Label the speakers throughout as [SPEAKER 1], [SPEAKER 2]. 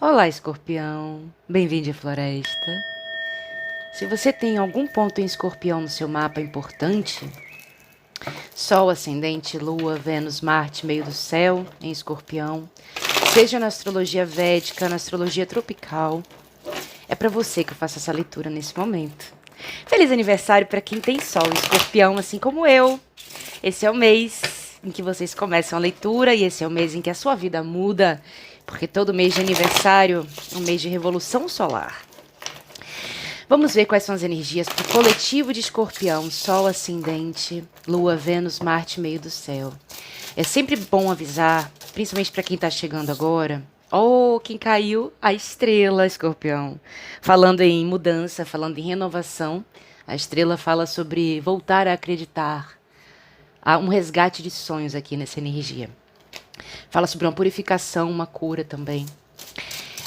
[SPEAKER 1] Olá, escorpião. Bem-vindo à floresta. Se você tem algum ponto em escorpião no seu mapa importante, Sol, ascendente, Lua, Vênus, Marte, meio do céu, em escorpião, seja na astrologia védica, na astrologia tropical, é para você que eu faço essa leitura nesse momento. Feliz aniversário para quem tem Sol em escorpião, assim como eu. Esse é o mês em que vocês começam a leitura e esse é o mês em que a sua vida muda, porque todo mês de aniversário é um mês de revolução solar. Vamos ver quais são as energias para o coletivo de escorpião, Sol ascendente, Lua, Vênus, Marte, meio do céu. É sempre bom avisar, principalmente para quem está chegando agora, ou quem caiu, a estrela, escorpião. Falando em mudança, falando em renovação, a estrela fala sobre voltar a acreditar. Há um resgate de sonhos aqui nessa energia. Fala sobre uma purificação, uma cura também.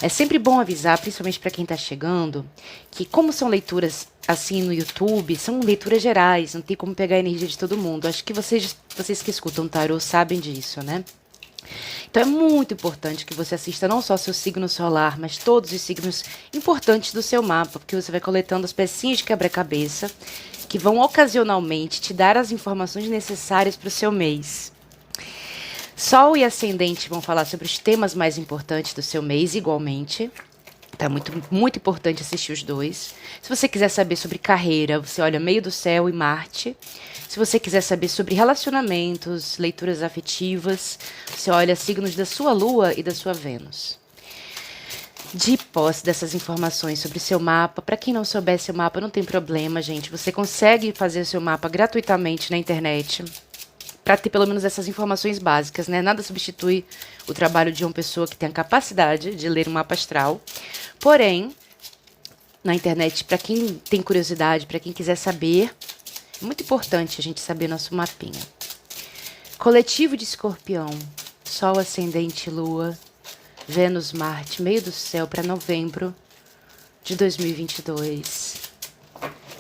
[SPEAKER 1] É sempre bom avisar, principalmente para quem está chegando, que como são leituras assim no YouTube, são leituras gerais, não tem como pegar a energia de todo mundo. Acho que vocês que escutam tarô sabem disso, né? Então é muito importante que você assista não só seu signo solar, mas todos os signos importantes do seu mapa, porque você vai coletando as pecinhas de quebra-cabeça que vão ocasionalmente te dar as informações necessárias para o seu mês. Sol e ascendente vão falar sobre os temas mais importantes do seu mês, igualmente. Tá muito importante assistir os dois. Se você quiser saber sobre carreira, você olha Meio do Céu e Marte. Se você quiser saber sobre relacionamentos, leituras afetivas, você olha signos da sua Lua e da sua Vênus. De posse dessas informações sobre o seu mapa, para quem não souber seu mapa, não tem problema, gente. Você consegue fazer o seu mapa gratuitamente na internet, para ter pelo menos essas informações básicas, né? Nada substitui o trabalho de uma pessoa que tem a capacidade de ler um mapa astral. Porém, na internet, para quem tem curiosidade, para quem quiser saber, é muito importante a gente saber nosso mapinha. Coletivo de escorpião, Sol, ascendente, Lua, Vênus, Marte, meio do céu para novembro de 2022.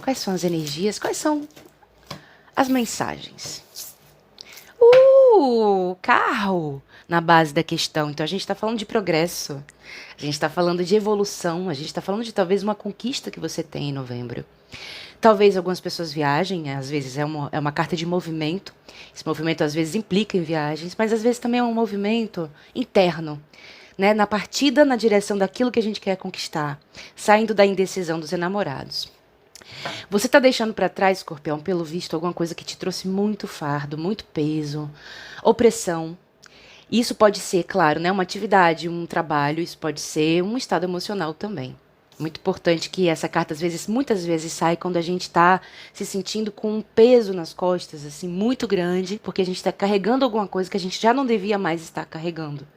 [SPEAKER 1] Quais são as energias? Quais são as mensagens? Carro na base da questão. Então a gente está falando de progresso, a gente está falando de evolução, a gente está falando de talvez uma conquista que você tem em novembro. Talvez algumas pessoas viajem, às vezes é uma carta de movimento. Esse movimento às vezes implica em viagens, mas às vezes também é um movimento interno, né? Na partida na direção daquilo que a gente quer conquistar, saindo da indecisão dos enamorados. Você está deixando para trás, escorpião, pelo visto, alguma coisa que te trouxe muito fardo, muito peso, opressão. Isso pode ser, claro, né, uma atividade, um trabalho, isso pode ser um estado emocional também. Muito importante que essa carta, às vezes, muitas vezes, sai quando a gente está se sentindo com um peso nas costas, assim, muito grande, porque a gente está carregando alguma coisa que a gente já não devia mais estar carregando.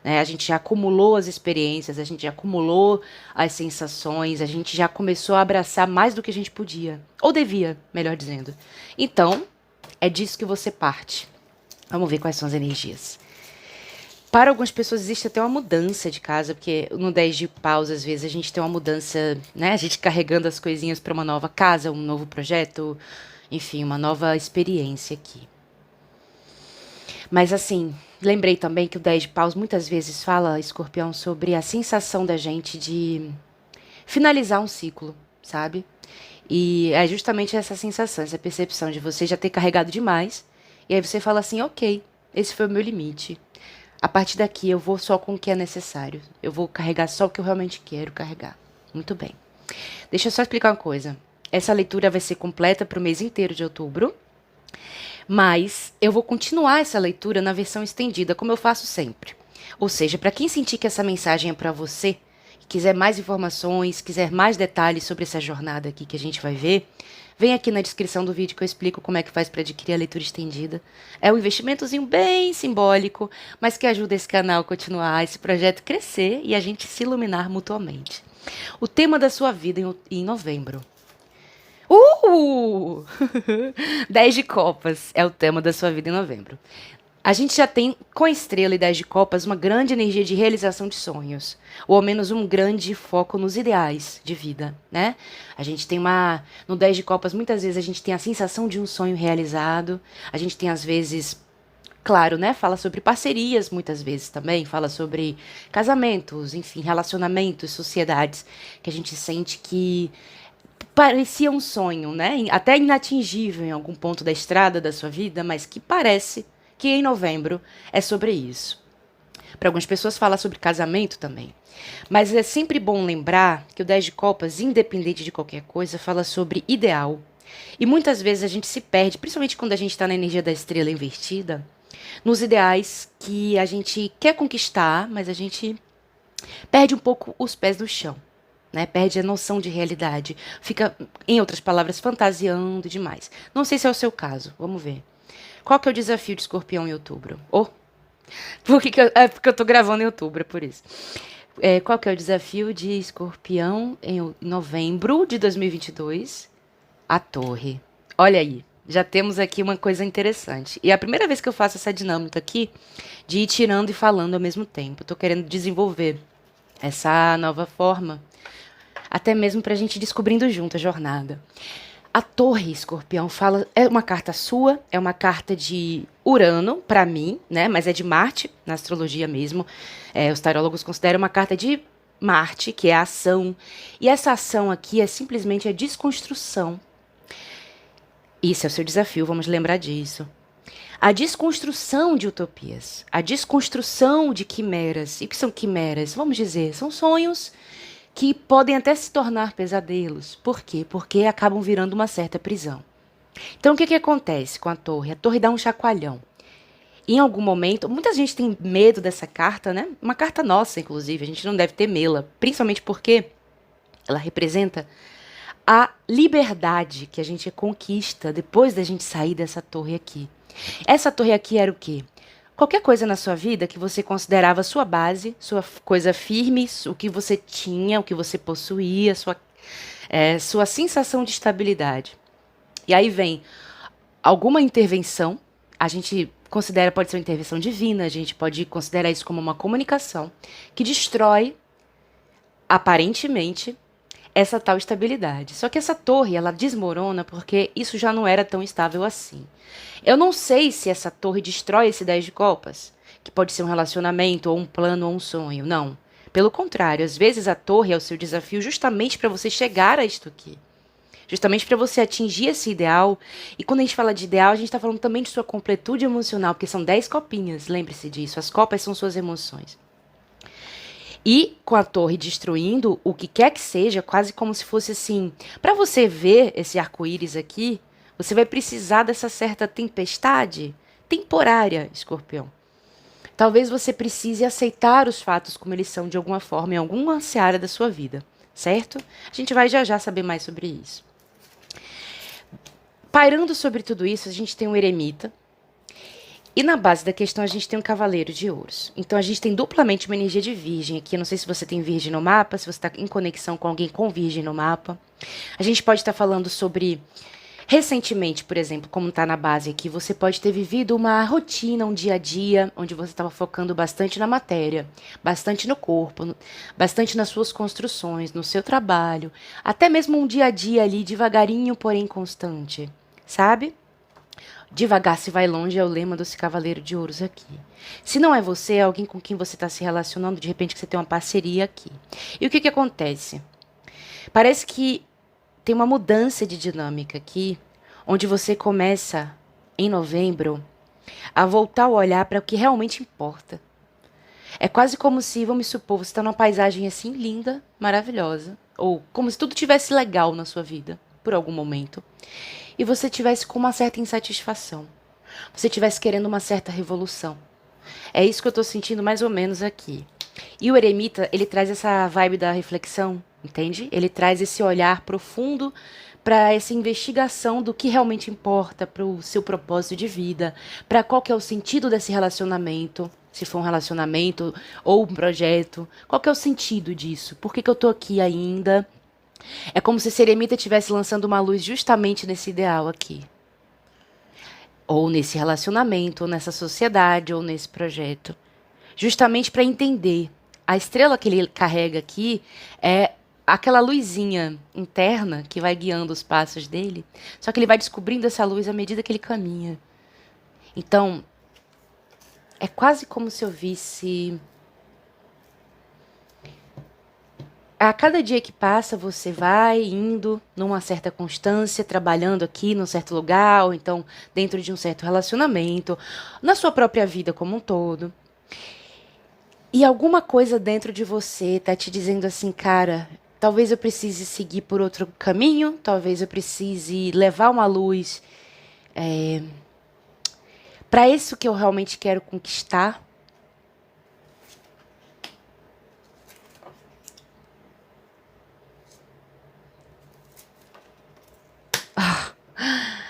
[SPEAKER 1] Né? A gente já acumulou as experiências, a gente já acumulou as sensações, a gente já começou a abraçar mais do que a gente podia. Ou devia, melhor dizendo. Então, é disso que você parte. Vamos ver quais são as energias. Para algumas pessoas existe até uma mudança de casa, porque no 10 de paus, às vezes, a gente tem uma mudança, né? A gente carregando as coisinhas para uma nova casa, um novo projeto, enfim, uma nova experiência aqui. Mas assim, lembrei também que o 10 de paus muitas vezes fala, escorpião, sobre a sensação da gente de finalizar um ciclo, sabe? E é justamente essa sensação, essa percepção de você já ter carregado demais. E aí você fala assim, ok, esse foi o meu limite. A partir daqui eu vou só com o que é necessário. Eu vou carregar só o que eu realmente quero carregar. Muito bem. Deixa eu só explicar uma coisa. Essa leitura vai ser completa para o mês inteiro de outubro. Mas eu vou continuar essa leitura na versão estendida, como eu faço sempre. Ou seja, para quem sentir que essa mensagem é para você, quiser mais informações, quiser mais detalhes sobre essa jornada aqui que a gente vai ver, vem aqui na descrição do vídeo que eu explico como é que faz para adquirir a leitura estendida. É um investimentozinho bem simbólico, mas que ajuda esse canal a continuar, esse projeto crescer e a gente se iluminar mutuamente. O tema da sua vida em novembro. 10 de copas é o tema da sua vida em novembro. A gente já tem, com a estrela e 10 de copas, uma grande energia de realização de sonhos. Ou ao menos um grande foco nos ideais de vida, né? A gente tem no 10 de copas, muitas vezes a gente tem a sensação de um sonho realizado. A gente tem, às vezes, Claro, né? Fala sobre parcerias, muitas vezes também. Fala sobre casamentos, enfim, relacionamentos, sociedades que a gente sente que parecia um sonho, né? Até inatingível em algum ponto da estrada da sua vida, mas que parece que em novembro é sobre isso. Para algumas pessoas fala sobre casamento também. Mas é sempre bom lembrar que o 10 de copas, independente de qualquer coisa, fala sobre ideal. E muitas vezes a gente se perde, principalmente quando a gente está na energia da estrela invertida, nos ideais que a gente quer conquistar, mas a gente perde um pouco os pés no chão, né? Perde a noção de realidade. Fica, em outras palavras, fantasiando demais. Não sei se é o seu caso. Vamos ver. Qual que é o desafio de Escorpião em outubro? É porque eu tô gravando em outubro, é por isso. Qual que é o desafio de Escorpião em novembro de 2022? A Torre. Olha aí. Já temos aqui uma coisa interessante. E é a primeira vez que eu faço essa dinâmica aqui de ir tirando e falando ao mesmo tempo. Estou querendo desenvolver essa nova forma, até mesmo para a gente descobrindo junto a jornada. A Torre, Escorpião, fala, é uma carta sua, é uma carta de Urano, para mim, né? Mas é de Marte, na astrologia mesmo. Os tarólogos consideram uma carta de Marte, que é a ação. E essa ação aqui é simplesmente a desconstrução. Isso é o seu desafio, vamos lembrar disso. A desconstrução de utopias, a desconstrução de quimeras. E o que são quimeras? Vamos dizer, são sonhos que podem até se tornar pesadelos. Por quê? Porque acabam virando uma certa prisão. Então, o que acontece com a Torre? A Torre dá um chacoalhão. Em algum momento, muita gente tem medo dessa carta, né? Uma carta nossa, inclusive, a gente não deve temê-la, principalmente porque ela representa a liberdade que a gente conquista depois da gente sair dessa torre aqui. Essa torre aqui era o quê? Qualquer coisa na sua vida que você considerava sua base, sua coisa firme, o que você tinha, o que você possuía, sua sensação de estabilidade. E aí vem alguma intervenção, a gente considera, pode ser uma intervenção divina, a gente pode considerar isso como uma comunicação, que destrói, aparentemente, essa tal estabilidade. Só que essa torre, ela desmorona porque isso já não era tão estável assim. Eu não sei se essa torre destrói esse 10 de copas, que pode ser um relacionamento, ou um plano, ou um sonho. Não. Pelo contrário, às vezes a torre é o seu desafio justamente para você chegar a isto aqui. Justamente para você atingir esse ideal. E quando a gente fala de ideal, a gente está falando também de sua completude emocional, porque são 10 copinhas, lembre-se disso. As copas são suas emoções. E com a torre destruindo o que quer que seja, quase como se fosse assim. Para você ver esse arco-íris aqui, você vai precisar dessa certa tempestade temporária, Escorpião. Talvez você precise aceitar os fatos como eles são de alguma forma, em alguma seara da sua vida, certo? A gente vai já saber mais sobre isso. Pairando sobre tudo isso, a gente tem um eremita. E na base da questão a gente tem um cavaleiro de ouros. Então a gente tem duplamente uma energia de virgem aqui. Eu não sei se você tem virgem no mapa, se você está em conexão com alguém com virgem no mapa. A gente pode estar falando sobre, recentemente, por exemplo, como está na base aqui, você pode ter vivido uma rotina, um dia a dia, onde você estava focando bastante na matéria, bastante no corpo, bastante nas suas construções, no seu trabalho. Até mesmo um dia a dia ali, devagarinho, porém constante. Sabe? Devagar se vai longe é o lema desse cavaleiro de ouros aqui. Se não é você, é alguém com quem você está se relacionando, de repente que você tem uma parceria aqui. E o que acontece? Parece que tem uma mudança de dinâmica aqui, onde você começa, em novembro, a voltar o olhar para o que realmente importa. É quase como se, vamos supor, você está numa paisagem assim linda, maravilhosa, ou como se tudo tivesse legal na sua vida, por algum momento. E você tivesse com uma certa insatisfação. Você tivesse querendo uma certa revolução. É isso que eu estou sentindo mais ou menos aqui. E o eremita, ele traz essa vibe da reflexão, entende? Ele traz esse olhar profundo para essa investigação do que realmente importa, para o seu propósito de vida, para qual que é o sentido desse relacionamento, se for um relacionamento ou um projeto, qual que é o sentido disso? Por que eu estou aqui ainda? É como se esse eremita estivesse lançando uma luz justamente nesse ideal aqui. Ou nesse relacionamento, ou nessa sociedade, ou nesse projeto. Justamente para entender. A estrela que ele carrega aqui é aquela luzinha interna que vai guiando os passos dele. Só que ele vai descobrindo essa luz à medida que ele caminha. Então, É quase como se eu visse... A cada dia que passa, você vai indo numa certa constância, trabalhando aqui num certo lugar, ou então dentro de um certo relacionamento, na sua própria vida como um todo. E alguma coisa dentro de você tá te dizendo assim, cara, talvez eu precise seguir por outro caminho, talvez eu precise levar uma luz para isso que eu realmente quero conquistar.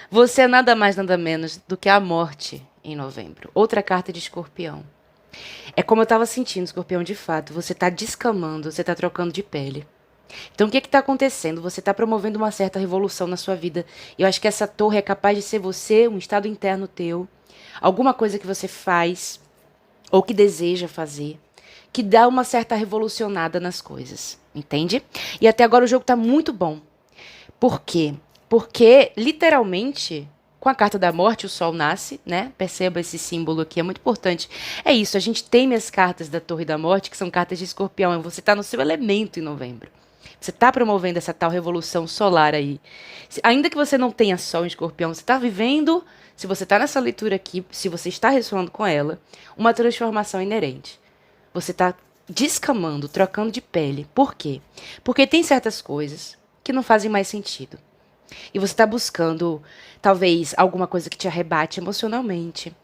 [SPEAKER 1] Você é nada mais, nada menos do que a morte em novembro. Outra carta de Escorpião. É como eu tava sentindo, Escorpião, de fato. Você tá descamando, você tá trocando de pele. Então, o que está acontecendo? Você está promovendo uma certa revolução na sua vida. E eu acho que essa torre é capaz de ser você, um estado interno teu, alguma coisa que você faz ou que deseja fazer, que dá uma certa revolucionada nas coisas, entende? E até agora o jogo está muito bom. Por quê? Porque, literalmente, com a carta da morte, o sol nasce, né? Perceba esse símbolo aqui, é muito importante. É isso, a gente tem as cartas da Torre da Morte, que são cartas de Escorpião, e você está no seu elemento em novembro. Você está promovendo essa tal revolução solar aí. Ainda que você não tenha sol em Escorpião, você está vivendo, se você está nessa leitura aqui, se você está ressonando com ela, uma transformação inerente. Você está descamando, trocando de pele. Por quê? Porque tem certas coisas que não fazem mais sentido. E você está buscando, talvez, alguma coisa que te arrebate emocionalmente.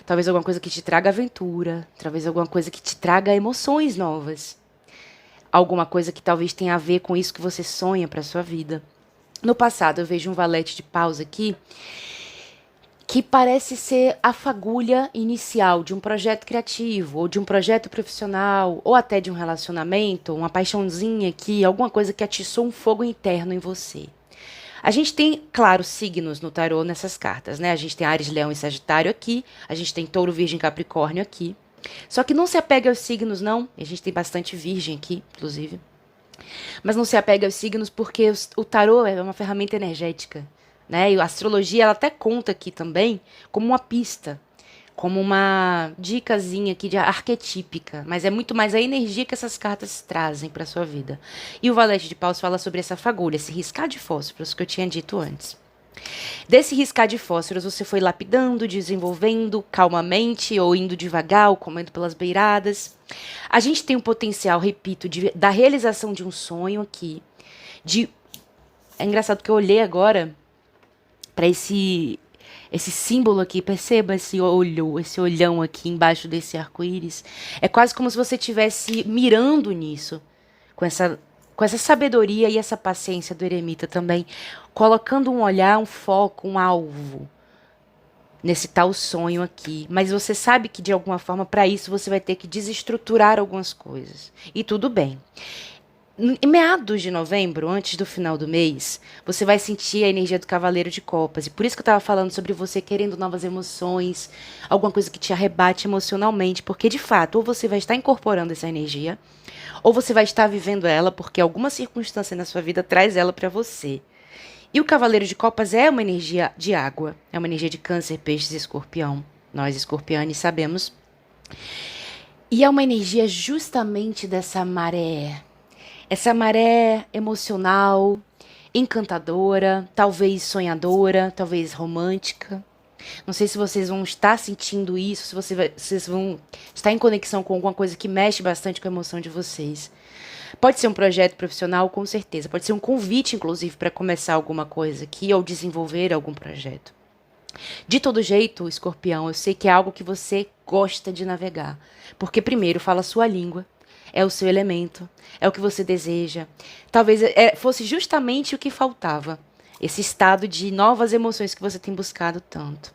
[SPEAKER 1] Talvez alguma coisa que te traga aventura. Talvez alguma coisa que te traga emoções novas. Alguma coisa que talvez tenha a ver com isso que você sonha para sua vida. No passado, eu vejo um valete de paus aqui que parece ser a fagulha inicial de um projeto criativo, ou de um projeto profissional, ou até de um relacionamento, uma paixãozinha aqui, alguma coisa que atiçou um fogo interno em você. A gente tem, claro, signos no tarô nessas cartas, né? A gente tem Áries, Leão e Sagitário aqui, a gente tem Touro, Virgem e Capricórnio aqui. Só que não se apega aos signos, não. A gente tem bastante Virgem aqui, inclusive. Mas não se apega aos signos porque o tarô é uma ferramenta energética, né? E a astrologia, ela até conta aqui também como uma pista, como uma dicasinha aqui de arquetípica, mas é muito mais a energia que essas cartas trazem para sua vida. E o Valete de Paus fala sobre essa fagulha, esse riscar de fósforos que eu tinha dito antes. Desse riscar de fósforos, você foi lapidando, desenvolvendo calmamente ou indo devagar, ou comendo pelas beiradas. A gente tem um potencial, repito, da realização de um sonho aqui. É engraçado que eu olhei agora para esse símbolo aqui, perceba esse olho, esse olhão aqui embaixo desse arco-íris. É quase como se você estivesse mirando nisso, com essa sabedoria e essa paciência do eremita também, colocando um olhar, um foco, um alvo nesse tal sonho aqui. Mas você sabe que de alguma forma para isso você vai ter que desestruturar algumas coisas. E tudo bem. Em meados de novembro, antes do final do mês, você vai sentir a energia do Cavaleiro de Copas. E por isso que eu estava falando sobre você querendo novas emoções, alguma coisa que te arrebate emocionalmente. Porque, de fato, ou você vai estar incorporando essa energia, ou você vai estar vivendo ela porque alguma circunstância na sua vida traz ela para você. E o Cavaleiro de Copas é uma energia de água, é uma energia de Câncer, Peixes e Escorpião. Nós, escorpianos, sabemos. E é uma energia justamente dessa maré. Essa maré emocional, encantadora, talvez sonhadora, talvez romântica. Não sei se vocês vão estar sentindo isso, se vocês vão estar em conexão com alguma coisa que mexe bastante com a emoção de vocês. Pode ser um projeto profissional, com certeza. Pode ser um convite, inclusive, para começar alguma coisa aqui ou desenvolver algum projeto. De todo jeito, Escorpião, eu sei que é algo que você gosta de navegar. Porque, primeiro, fala a sua língua. É o seu elemento, é o que você deseja. Talvez fosse justamente o que faltava. Esse estado de novas emoções que você tem buscado tanto.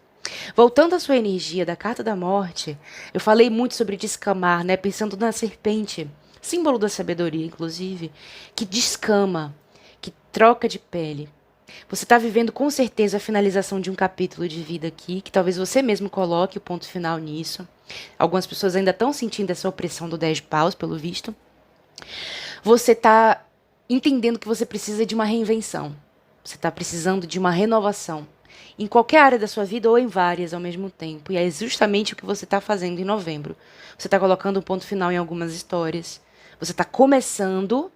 [SPEAKER 1] Voltando à sua energia da Carta da Morte, eu falei muito sobre descamar, né? Pensando na serpente, símbolo da sabedoria, inclusive, que descama, que troca de pele. Você está vivendo com certeza a finalização de um capítulo de vida aqui, que talvez você mesmo coloque o ponto final nisso. Algumas pessoas ainda estão sentindo essa opressão do 10 de paus, pelo visto. Você está entendendo que você precisa de uma reinvenção. Você está precisando de uma renovação. em qualquer área da sua vida ou em várias ao mesmo tempo. E é justamente o que você está fazendo em novembro. Você está colocando um ponto final em algumas histórias. Você está começando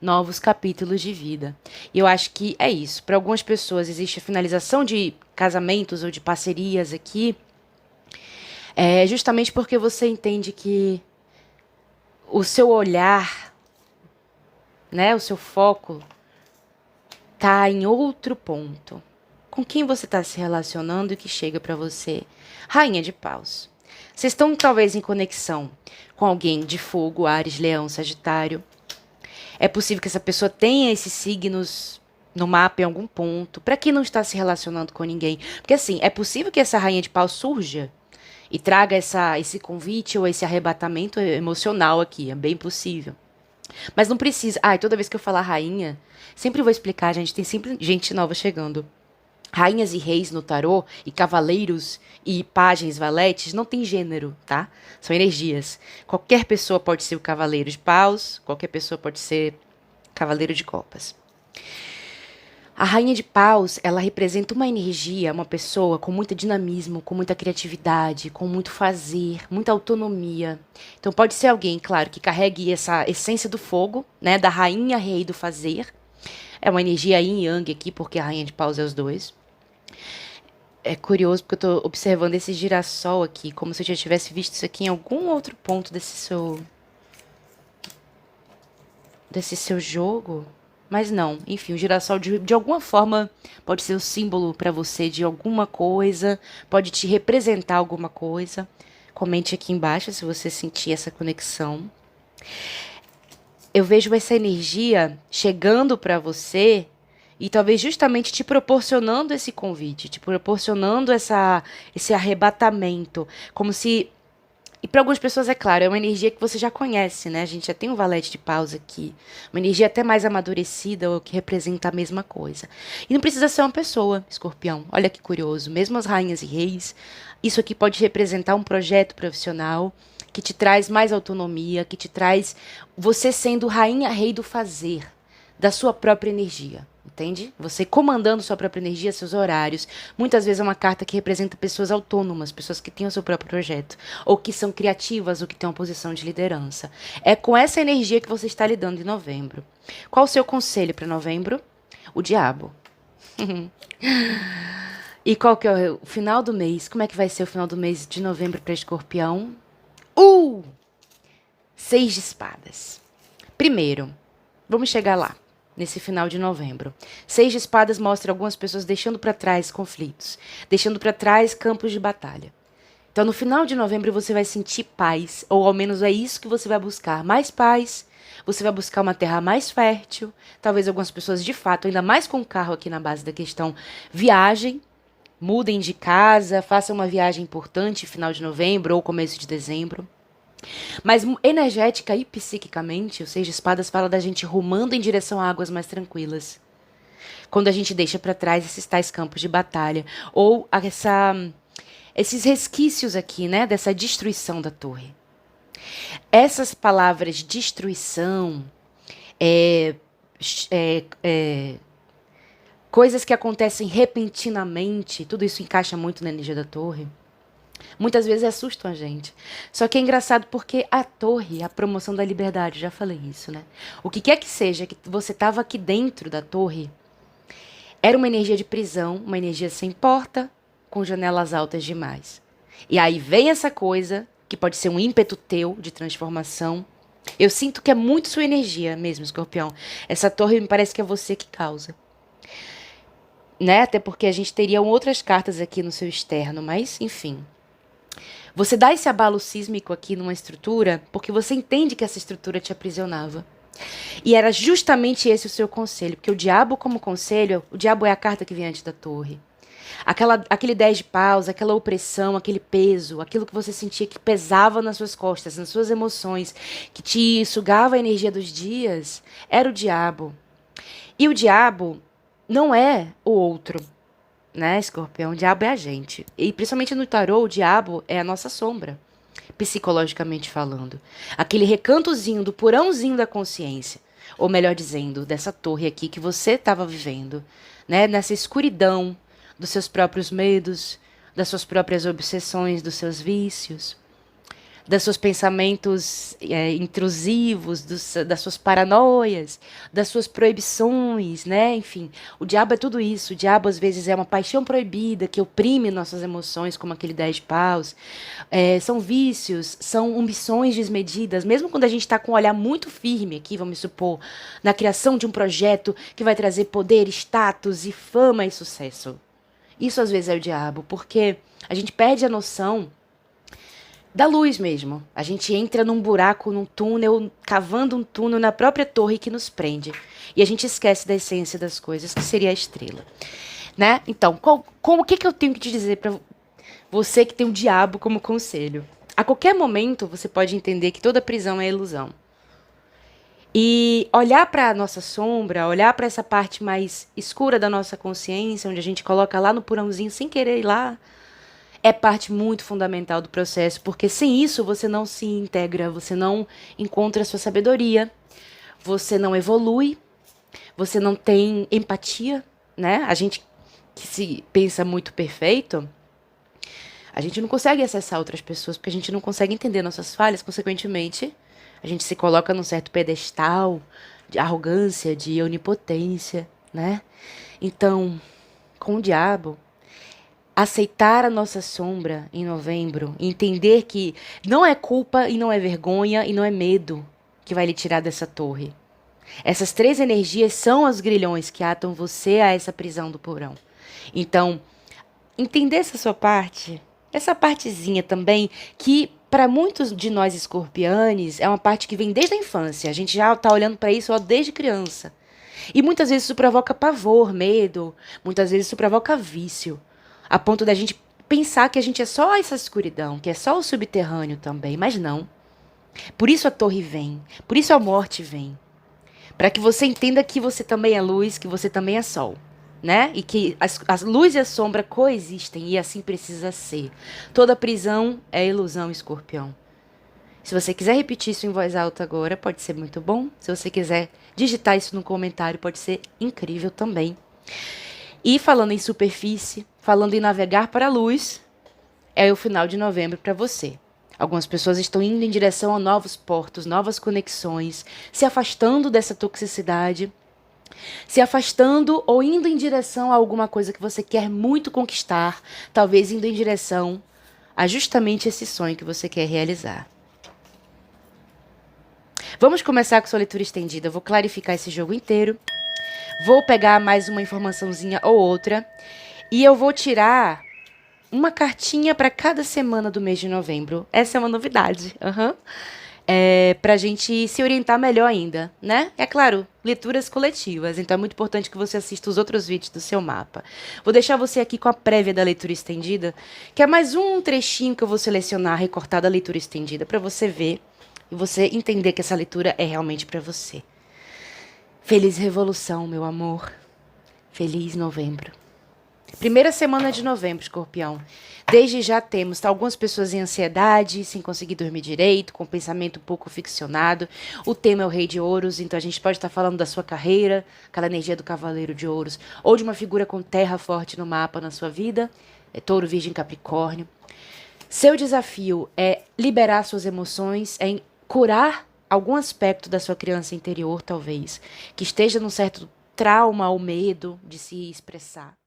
[SPEAKER 1] novos capítulos de vida. E eu acho que é isso. Para algumas pessoas existe a finalização de casamentos ou de parcerias aqui. É justamente porque você entende que o seu olhar, né, o seu foco tá em outro ponto. Com quem você está se relacionando e que chega para você? Rainha de Paus. Vocês estão talvez em conexão com alguém de fogo, Áries, Leão, Sagitário. É possível que essa pessoa tenha esses signos no mapa em algum ponto. Para quem não está se relacionando com ninguém. Porque assim, é possível que essa Rainha de Paus surja e traga esse convite ou esse arrebatamento emocional aqui. É bem possível. Mas não precisa. Ah, e toda vez que eu falar rainha, sempre vou explicar, gente. Tem sempre gente nova chegando. Rainhas e reis no tarô, e cavaleiros e pajens, valetes, não tem gênero, tá? São energias. Qualquer pessoa pode ser o cavaleiro de paus, qualquer pessoa pode ser cavaleiro de copas. A rainha de paus, ela representa uma energia, uma pessoa com muito dinamismo, com muita criatividade, com muito fazer, muita autonomia. Então pode ser alguém, claro, que carregue essa essência do fogo, né, da rainha rei do fazer. É uma energia yin e yang aqui, porque a rainha de paus é os dois. É curioso porque eu tô observando esse girassol aqui, como se eu já tivesse visto isso aqui em algum outro ponto desse seu jogo. Mas não, enfim, o girassol de alguma forma pode ser o símbolo para você de alguma coisa, pode te representar alguma coisa. Comente aqui embaixo se você sentir essa conexão. Eu vejo essa energia chegando para você e talvez justamente te proporcionando esse convite, te proporcionando esse arrebatamento, como se... E para algumas pessoas, é claro, é uma energia que você já conhece, né? A gente já tem um valete de paus aqui. Uma energia até mais amadurecida ou que representa a mesma coisa. E não precisa ser uma pessoa, escorpião. Olha que curioso. Mesmo as rainhas e reis, isso aqui pode representar um projeto profissional que te traz mais autonomia, que te traz você sendo rainha, rei do fazer, da sua própria energia. Entende? Você comandando sua própria energia, seus horários. Muitas vezes é uma carta que representa pessoas autônomas, pessoas que têm o seu próprio projeto, ou que são criativas, ou que têm uma posição de liderança. É com essa energia que você está lidando em novembro. Qual o seu conselho para novembro? O diabo. E qual que é o final do mês? Como é que vai ser o final do mês de novembro para Escorpião? 6 de espadas. Primeiro, vamos chegar lá. Nesse final de novembro. 6 de espadas mostra algumas pessoas deixando para trás conflitos, deixando para trás campos de batalha. Então, no final de novembro, você vai sentir paz, ou ao menos é isso que você vai buscar, mais paz. Você vai buscar uma terra mais fértil. Talvez algumas pessoas, de fato, ainda mais com o carro aqui na base da questão, viajem, mudem de casa, façam uma viagem importante final de novembro ou começo de dezembro. Mas energética e psiquicamente, o 6 de espadas fala da gente rumando em direção a águas mais tranquilas. Quando a gente deixa para trás esses tais campos de batalha. Ou esses resquícios aqui, né? Dessa destruição da torre. Essas palavras destruição, coisas que acontecem repentinamente, tudo isso encaixa muito na energia da torre. Muitas vezes assustam a gente. Só que é engraçado porque a torre, a promoção da liberdade, já falei isso, né? O que quer que seja que você estava aqui dentro da torre, era uma energia de prisão, uma energia sem porta, com janelas altas demais. E aí vem essa coisa, que pode ser um ímpeto teu de transformação. Eu sinto que é muito sua energia mesmo, escorpião. Essa torre me parece que é você que causa. Né? Até porque a gente teria outras cartas aqui no seu externo, mas enfim... Você dá esse abalo sísmico aqui numa estrutura porque você entende que essa estrutura te aprisionava. E era justamente esse o seu conselho, porque o diabo como conselho, o diabo é a carta que vem antes da torre. Aquele 10 de paus, aquela opressão, aquele peso, aquilo que você sentia que pesava nas suas costas, nas suas emoções, que te sugava a energia dos dias, era o diabo. E o diabo não é o outro. Né, escorpião? O diabo é a gente. E principalmente no tarô, o diabo é a nossa sombra, psicologicamente falando. Aquele recantozinho do porãozinho da consciência. Ou melhor dizendo, dessa torre aqui que você estava vivendo. Né, nessa escuridão, dos seus próprios medos, das suas próprias obsessões, dos seus vícios, dos seus pensamentos intrusivos, das suas paranoias, das suas proibições, né? Enfim, o diabo é tudo isso. O diabo, às vezes, é uma paixão proibida que oprime nossas emoções, como aquele 10 paus. São vícios, são ambições desmedidas. Mesmo quando a gente está com um olhar muito firme aqui, vamos supor, na criação de um projeto que vai trazer poder, status e fama e sucesso. Isso, às vezes, é o diabo, porque a gente perde a noção da luz mesmo. A gente entra num buraco, num túnel, cavando um túnel na própria torre que nos prende. E a gente esquece da essência das coisas, que seria a estrela. Né? Então, o que eu tenho que te dizer para você que tem o diabo como conselho? A qualquer momento, você pode entender que toda prisão é ilusão. E olhar para a nossa sombra, olhar para essa parte mais escura da nossa consciência, onde a gente coloca lá no porãozinho sem querer ir lá, é parte muito fundamental do processo, porque sem isso você não se integra, você não encontra a sua sabedoria, você não evolui, você não tem empatia, né? A gente que se pensa muito perfeito, a gente não consegue acessar outras pessoas, porque a gente não consegue entender nossas falhas, consequentemente, a gente se coloca num certo pedestal de arrogância, de onipotência, né? Então, com o diabo, aceitar a nossa sombra em novembro, entender que não é culpa e não é vergonha e não é medo que vai lhe tirar dessa torre. Essas 3 energias são os grilhões que atam você a essa prisão do porão. Então, entender essa sua parte, essa partezinha também, que para muitos de nós escorpianes é uma parte que vem desde a infância. A gente já está olhando para isso desde criança. E muitas vezes isso provoca pavor, medo, muitas vezes isso provoca vício. A ponto da gente pensar que a gente é só essa escuridão, que é só o subterrâneo também, mas não. Por isso a torre vem, por isso a morte vem. Para que você entenda que você também é luz, que você também é sol, né? E que a luz e a sombra coexistem e assim precisa ser. Toda prisão é ilusão, escorpião. Se você quiser repetir isso em voz alta agora, pode ser muito bom. Se você quiser digitar isso no comentário, pode ser incrível também. E falando em superfície, falando em navegar para a luz, é o final de novembro para você. Algumas pessoas estão indo em direção a novos portos, novas conexões, se afastando dessa toxicidade, se afastando ou indo em direção a alguma coisa que você quer muito conquistar, talvez indo em direção a justamente esse sonho que você quer realizar. Vamos começar com sua leitura estendida. Eu vou clarificar esse jogo inteiro. Vou pegar mais uma informaçãozinha ou outra. E eu vou tirar uma cartinha para cada semana do mês de novembro. Essa é uma novidade. Pra gente se orientar melhor ainda, né? É claro, leituras coletivas. Então é muito importante que você assista os outros vídeos do seu mapa. Vou deixar você aqui com a prévia da leitura estendida, que é mais um trechinho que eu vou selecionar, recortar da leitura estendida, para você ver e você entender que essa leitura é realmente para você. Feliz revolução, meu amor. Feliz novembro. Primeira semana de novembro, escorpião. Desde já temos algumas pessoas em ansiedade, sem conseguir dormir direito, com pensamento um pouco ficcionado. O tema é o Rei de Ouros, então a gente pode estar falando da sua carreira, aquela energia do Cavaleiro de Ouros, ou de uma figura com terra forte no mapa na sua vida, Touro, Virgem, Capricórnio. Seu desafio é liberar suas emoções, é curar algum aspecto da sua criança interior, talvez, que esteja num certo trauma ou medo de se expressar.